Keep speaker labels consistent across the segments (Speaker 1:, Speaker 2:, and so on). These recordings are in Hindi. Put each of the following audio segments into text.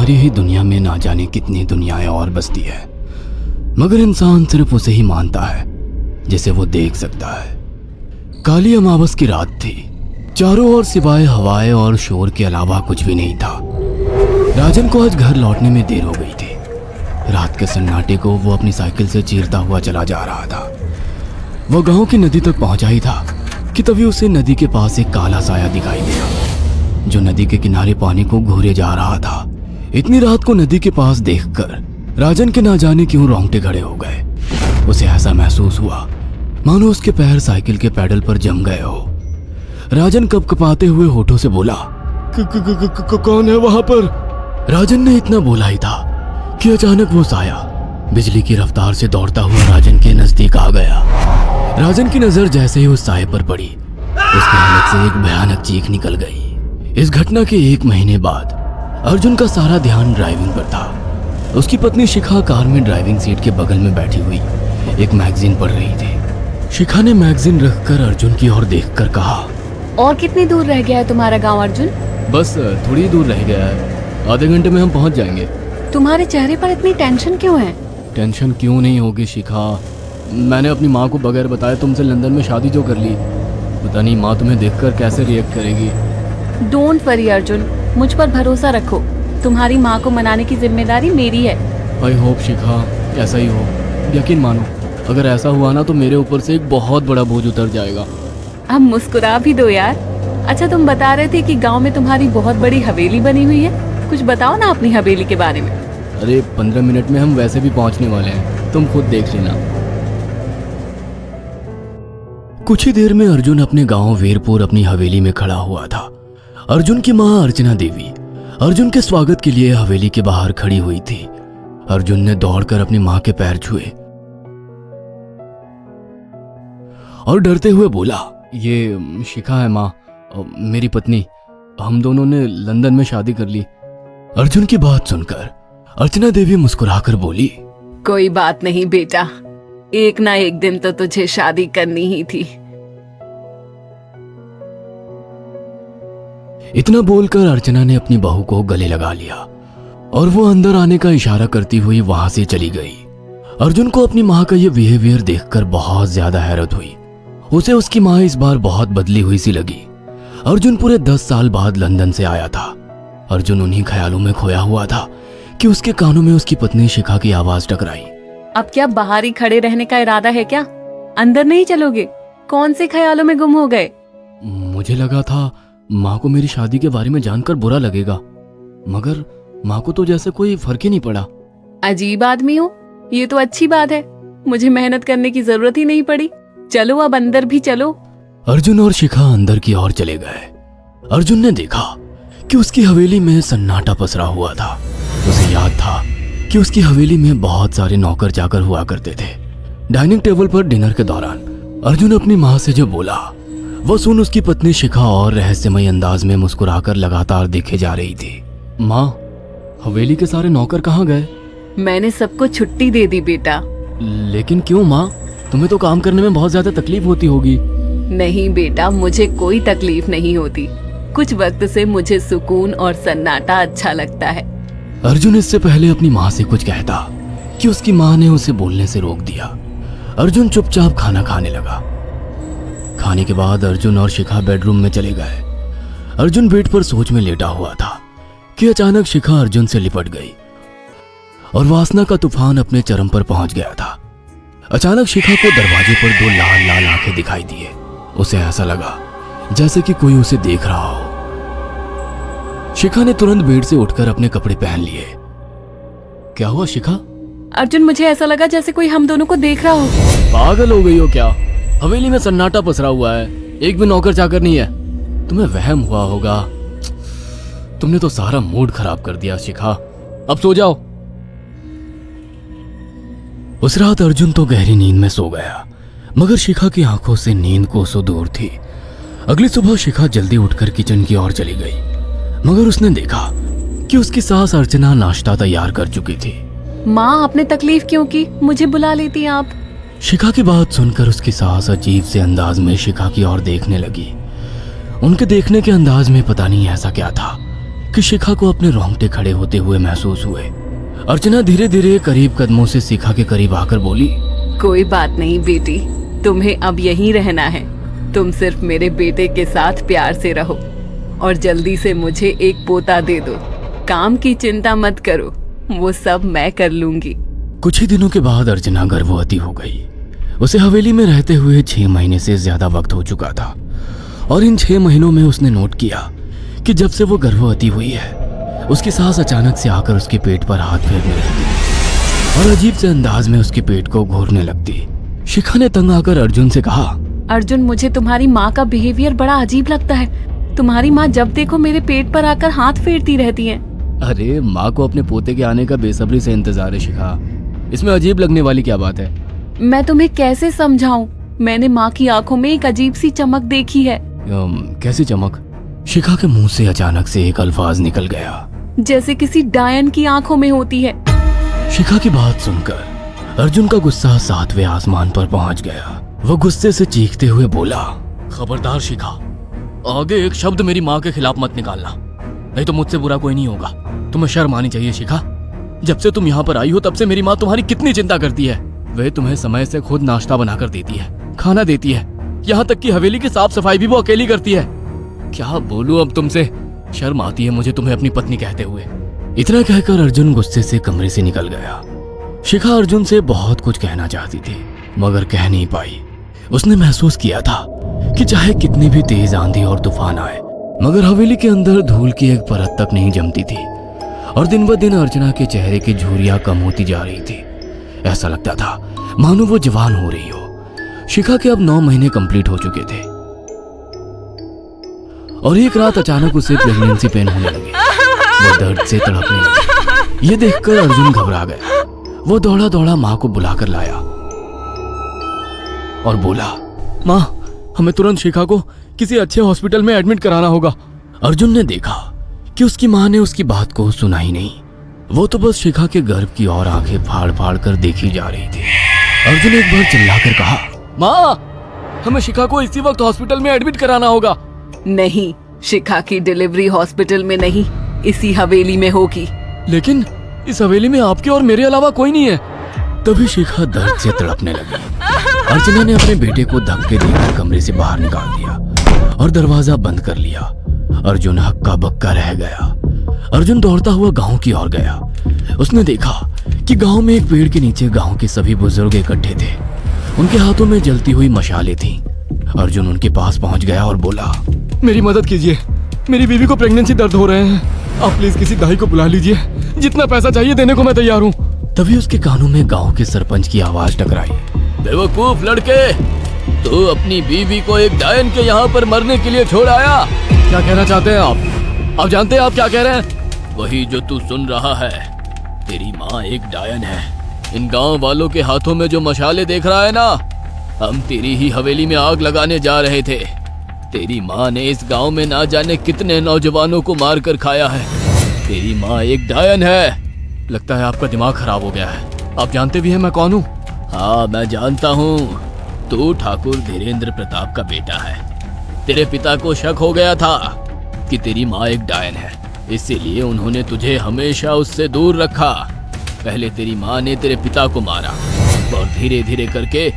Speaker 1: तुम्हारी ही दुनिया में ना जाने कितनी दुनियाएं और बसती है, मगर इंसान सिर्फ उसे ही मानता है जिसे वो देख सकता है। काली अमावस की रात थी। चारों ओर सिवाय हवाएं और शोर के अलावा कुछ भी नहीं था। राजन को आज घर लौटने में देर हो गई थी। रात के सन्नाटे को वो अपनी साइकिल से चीरता हुआ चला जा रहा था। वो गांव की नदी तक पहुंचा ही था कि तभी उसे नदी के पास एक काला साया दिखाई दिया जो नदी के किनारे पानी को घूरे जा रहा था। इतनी रात को नदी के पास देखकर राजन के ना जाने क्यों रोंगटे खड़े हो गए। उसे ऐसा महसूस हुआ मानो उसके पैर साइकिल के पैडल पर जम गए हो। राजन कपकपाते हुए होठों से बोला, कौन है वहां पर? राजन ने इतना बोला ही था कि अचानक वो साया बिजली की रफ्तार से दौड़ता हुआ राजन के नजदीक आ गया। राजन की नजर जैसे ही उस साये पर पड़ी, उसके हलक से एक भयानक चीख निकल गई। इस घटना के 1 महीने बाद अर्जुन का सारा ध्यान ड्राइविंग पर था। उसकी पत्नी शिखा कार में ड्राइविंग सीट के बगल में बैठी हुई एक मैगजीन पढ़ रही थी। शिखा ने मैगजीन रखकर अर्जुन की ओर देखकर कहा,
Speaker 2: और कितनी दूर रह गया है तुम्हारा गांव अर्जुन?
Speaker 1: बस थोड़ी ही दूर रह गया है, आधे घंटे में हम पहुंच जाएंगे।
Speaker 2: तुम्हारे चेहरे पर इतनी टेंशन क्यों है?
Speaker 1: टेंशन क्यों नहीं होगी शिखा, मैंने अपनी माँ को बगैर बताए तुमसे लंदन में शादी जो कर ली। पता नहीं माँ तुम्हें देखकर कैसे रिएक्ट करेगी।
Speaker 2: डोंट वरी अर्जुन, मुझ पर भरोसा रखो। तुम्हारी माँ को मनाने की जिम्मेदारी मेरी है।
Speaker 1: आई होप शिखा ऐसा ही हो। यकीन मानो अगर ऐसा हुआ ना तो मेरे ऊपर से एक बहुत बड़ा बोझ उतर जाएगा।
Speaker 2: अब मुस्कुरा भी दो यार। अच्छा, तुम बता रहे थे कि गांव में तुम्हारी बहुत बड़ी हवेली बनी हुई है, कुछ बताओ ना अपनी हवेली के बारे में।
Speaker 1: अरे 15 मिनट में हम वैसे भी पहुंचने वाले हैं, तुम खुद देख लेना। कुछ ही देर में अर्जुन अपने गांव वीरपुर अपनी हवेली में खड़ा हुआ था। अर्जुन की मां अर्चना देवी अर्जुन के स्वागत के लिए हवेली के बाहर खड़ी हुई थी। अर्जुन ने दौड़कर अपनी मां के पैर छुए और डरते हुए बोला, ये शिखा है माँ, मेरी पत्नी। हम दोनों ने लंदन में शादी कर ली। अर्जुन की बात सुनकर अर्चना देवी मुस्कुराकर बोली,
Speaker 2: कोई बात नहीं बेटा, एक ना एक दिन तो तुझे शादी करनी ही थी।
Speaker 1: इतना बोलकर अर्चना ने अपनी बहू को गले लगा लिया और वो अंदर आने का इशारा करती हुई वहां से चली गई। अर्जुन को अपनी माँ का ये बिहेवियर देखकर बहुत ज्यादा हैरत हुई। उसे उसकी माँ इस बार बहुत बदली हुई सी लगी। अर्जुन पूरे 10 साल बाद लंदन से आया था। अर्जुन उन्हीं ख्यालों में खोया हुआ था कि उसके कानों में उसकी पत्नी शिखा की आवाज टकराई।
Speaker 2: अब क्या बाहर ही खड़े रहने का इरादा है क्या? अंदर नहीं चलोगे? कौन से ख्यालों में गुम हो गए?
Speaker 1: मुझे लगा था माँ को मेरी शादी के बारे में जानकर बुरा लगेगा, मगर माँ को तो जैसे कोई फर्क ही नहीं पड़ा।
Speaker 2: अजीब आदमी हो, ये तो अच्छी बात है। मुझे मेहनत करने की जरूरत ही नहीं पड़ी। चलो अब अंदर भी चलो।
Speaker 1: अर्जुन और शिखा अंदर की ओर चले गए। अर्जुन ने देखा कि उसकी हवेली में सन्नाटा पसरा हुआ था। उसे याद था कि उसकी हवेली में बहुत सारे नौकर चाकर हुआ करते थे। डाइनिंग टेबल पर डिनर के दौरान अर्जुन अपनी माँ से जो बोला वो सुन उसकी पत्नी शिखा और रहस्यमय अंदाज में मुस्कुराकर लगातार देखे जा रही थी। माँ, हवेली के सारे नौकर कहाँ गए?
Speaker 2: मैंने सबको छुट्टी दे दी बेटा।
Speaker 1: लेकिन क्यों माँ, तुम्हें तो काम करने में बहुत ज्यादा तकलीफ होती होगी।
Speaker 2: नहीं बेटा, मुझे कोई तकलीफ नहीं होती। कुछ वक्त से मुझे सुकून और सन्नाटा अच्छा लगता है।
Speaker 1: अर्जुन इससे पहले अपनी माँ से कुछ कहता कि उसकी माँ ने उसे बोलने से रोक दिया। अर्जुन चुपचाप खाना खाने लगा। खाने के बाद अर्जुन और शिखा बेडरूम में चले गए। अर्जुन बेड पर सोच में लेटा हुआ था कि अचानक शिखा अर्जुन से लिपट गई और वासना का तूफान अपने चरम पर पहुंच गया था। अचानक शिखा को दरवाजे पर 2 लाल लाल आंखें दिखाई दिए। उसे ऐसा लगा जैसे कि कोई उसे देख रहा हो। शिखा ने तुरंत बेड से उठकर अपने कपड़े पहन लिए। क्या हुआ शिखा?
Speaker 2: अर्जुन, मुझे ऐसा लगा जैसे कोई हम दोनों को देख रहा हो।
Speaker 1: पागल हो गई हो क्या? हवेली में सन्नाटा पसरा हुआ है, एक भी नौकर चाकर नहीं है। तुम्हें वहम हुआ होगा। तुमने तो सारा मूड खराब कर दिया शिखा, अब सो जाओ। उस रात अर्जुन तो गहरी नींद में सो गया, मगर शिखा की आंखों से नींद कोसों दूर थी। अगली सुबह शिखा जल्दी उठकर किचन की ओर चली गई, मगर उसने देखा कि उसकी सास अर्चना नाश्ता तैयार कर चुकी थी।
Speaker 2: माँ, आपने तकलीफ क्यों की? मुझे बुला लेती आप।
Speaker 1: शिखा की बात सुनकर उसकी सास अजीब से अंदाज में शिखा की ओर देखने लगी। उनके देखने के अंदाज में पता नहीं ऐसा क्या था कि शिखा को अपने रोंगटे खड़े होते हुए महसूस हुए। अर्चना धीरे धीरे करीब कदमों से शिखा के करीब आकर बोली,
Speaker 2: कोई बात नहीं बेटी, तुम्हें अब यहीं रहना है। तुम सिर्फ मेरे बेटे के साथ प्यार से रहो और जल्दी से मुझे एक पोता दे दो। काम की चिंता मत करो, वो सब मैं कर लूंगी।
Speaker 1: कुछ ही दिनों के बाद अर्चना गर्भवती हो गई। उसे हवेली में रहते हुए 6 महीने से ज्यादा वक्त हो चुका था और इन 6 महीनों में उसने नोट किया कि जब से वो गर्भवती हुई है, उसकी सास अचानक से आकर उसके पेट पर हाथ फेरने लगती और अजीब से अंदाज में उसके पेट को घूरने लगती। शिखा ने तंग आकर अर्जुन से कहा,
Speaker 2: अर्जुन, मुझे तुम्हारी माँ का बिहेवियर बड़ा अजीब लगता है। तुम्हारी माँ जब देखो मेरे पेट पर आकर हाथ फेरती रहती है।
Speaker 1: अरे माँ को अपने पोते के आने का बेसब्री से इंतजार है शिखा, इसमें अजीब लगने वाली क्या बात है?
Speaker 2: मैं तुम्हें कैसे समझाऊं? मैंने माँ की आंखों में एक अजीब सी चमक देखी है।
Speaker 1: कैसी चमक? शिखा के मुंह से अचानक से एक अल्फाज निकल गया,
Speaker 2: जैसे किसी डायन की आंखों में होती है।
Speaker 1: शिखा की बात सुनकर अर्जुन का गुस्सा 7वें आसमान पर पहुंच गया। वो गुस्से से चीखते हुए बोला, खबरदार शिखा, आगे एक शब्द मेरी माँ के खिलाफ मत निकालना, नहीं तो मुझसे बुरा कोई नहीं होगा। तुम्हें शर्म आनी चाहिए शिखा। जब से तुम यहाँ पर आई हो तब से मेरी माँ तुम्हारी कितनी चिंता करती है। वह तुम्हें समय से खुद नाश्ता बनाकर देती है, खाना देती है, यहाँ तक कि हवेली की साफ सफाई भी वो अकेली करती है। क्या बोलूं अब तुमसे, शर्म आती है मुझे तुम्हें अपनी पत्नी कहते हुए। इतना कहकर अर्जुन गुस्से से कमरे से निकल गया। शिखा अर्जुन से बहुत कुछ कहना चाहती थी मगर कह नहीं पाई। उसने महसूस किया था कि चाहे कितनी भी तेज आंधी और तूफान आए, मगर हवेली के अंदर धूल की एक परत तक नहीं जमती थी और दिन ब दिन अर्चना के चेहरे की झुर्रियां कम होती जा रही थी। ऐसा लगता था मानो वो जवान हो रही हो। शिखा के अब 9 महीने कंप्लीट हो चुके थे और एक रात अचानक उसे प्रेगनेंसी पेन होने लगे। वो दर्द से तड़पने लगी। ये देखकर अर्जुन घबरा गया। वो दौड़ा दौड़ा माँ को बुलाकर लाया और बोला, माँ, हमें तुरंत शिखा को किसी अच्छे हॉस्पिटल में एडमिट कराना होगा। अर्जुन ने देखा कि उसकी माँ ने उसकी बात को सुना ही नहीं। वो तो बस शिखा के गर्भ की ओर आंखें फाड़ फाड़ कर देखी जा रही थी। अर्जुन एक बार चिल्लाकर कहा, माँ, हमें शिखा को इसी वक्त हॉस्पिटल में एडमिट कराना होगा।
Speaker 2: नहीं, शिखा की डिलीवरी हॉस्पिटल में नहीं, इसी हवेली में होगी।
Speaker 1: लेकिन इस हवेली में आपके और मेरे अलावा कोई नहीं है। तभी शिखा दर्द से तड़पने लगी। अर्चना ने अपने बेटे को धक्के देकर कमरे से बाहर निकाल दिया और दरवाजा बंद कर लिया। अर्जुन हक्का बक्का रह गया। अर्जुन दौड़ता हुआ गांव की ओर गया। उसने देखा कि गांव में एक पेड़ के नीचे गांव के सभी बुजुर्ग इकट्ठे थे। उनके हाथों में जलती हुई मशालें थीं। अर्जुन उनके पास पहुंच गया और बोला, मेरी मदद कीजिए, मेरी बीवी को प्रेगनेंसी दर्द हो रहे हैं। आप प्लीज किसी दाई को बुला लीजिए, जितना पैसा चाहिए देने को मैं तैयार हूँ। तभी उसके कानों में गांव के सरपंच की आवाज टकराई, बेवकूफ लड़के, तू अपनी बीवी को एक डायन के यहाँ पर मरने के लिए छोड़ आया। क्या कहना चाहते हैं आप जानते हैं आप क्या कह रहे हैं? वही जो तू सुन रहा है। तेरी माँ एक डायन है। इन गांव वालों के हाथों में जो मशाले देख रहा है ना, हम तेरी ही हवेली में आग लगाने जा रहे थे। तेरी माँ ने इस गांव में ना जाने कितने नौजवानों को मार कर खाया है। तेरी माँ एक डायन है। लगता है आपका दिमाग खराब हो गया है। आप जानते भी हैं मैं कौन हूँ? हाँ, मैं जानता हूँ। तू ठाकुर धीरेन्द्र प्रताप का बेटा है। तेरे पिता को शक हो गया था कि तेरी माँ एक डायन है, इसीलिए उन्होंने तुझे हमेशा उससे दूर रखा। पहले तेरी माँ ने तेरे पिता को मारा और धीरे धीरे करके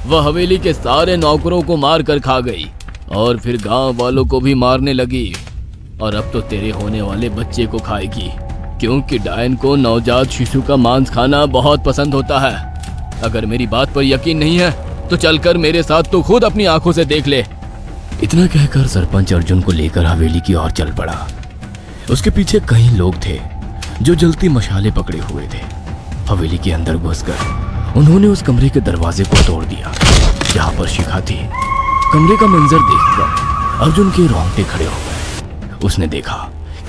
Speaker 1: वह हवेली के सारे नौकरों को मार कर खा गई और फिर गांव वालों को भी मारने लगी। और अब तो तेरे होने वाले बच्चे को खाएगी, क्योंकि डायन को नवजात शिशु का मांस खाना बहुत पसंद होता है। अगर मेरी बात पर यकीन नहीं है तो चलकर मेरे साथ तो खुद अपनी आंखों से देख ले। इतना कहकर सरपंच अर्जुन को लेकर हवेली की ओर चल पड़ा। उसके पीछे कई लोग थे जो जलती मशाले पकड़े हुए थे। हवेली के अंदर घुसकर उन्होंने उस कमरे के दरवाजे को तोड़ दिया जहां पर शिखा थी। कमरे का मंजर देखकर अर्जुन के रोंगटे खड़े हो गए। उसने देखा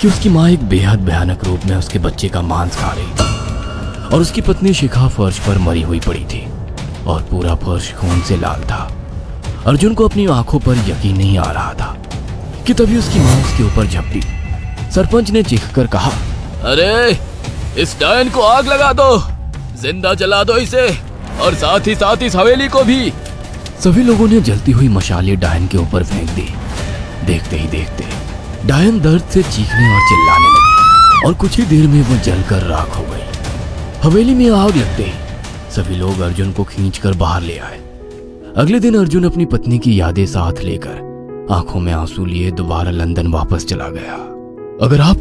Speaker 1: कि उसकी माँ एक बेहद भयानक रूप में उसके बच्चे का मांस खा रही थी और उसकी पत्नी शिखा फर्श पर मरी हुई पड़ी थी और पूरा फर्श खून से लाल था। अर्जुन को अपनी आंखों पर यकीन नहीं आ रहा था कि तभी उसकी माँ उसके ऊपर झपटी। सरपंच ने चीखकर कहा, अरे इस डायन को आग लगा दो, जिंदा जला दो इसे और साथ ही इस हवेली को भी। सभी लोगों ने जलती हुई मशालें डायन के ऊपर फेंक दी। देखते ही देखते डायन दर्द से चीखने और चिल्लाने लगी और कुछ ही देर में वो जलकर राख हो गई। हवेली में आग लगते ही सभी लोग अर्जुन को खींचकर बाहर ले आए। अगले दिन अर्जुन अपनी पत्नी की यादें साथ लेकर आंखों में आंसू लिए दोबारा लंदन वापस चला गया। अगर आप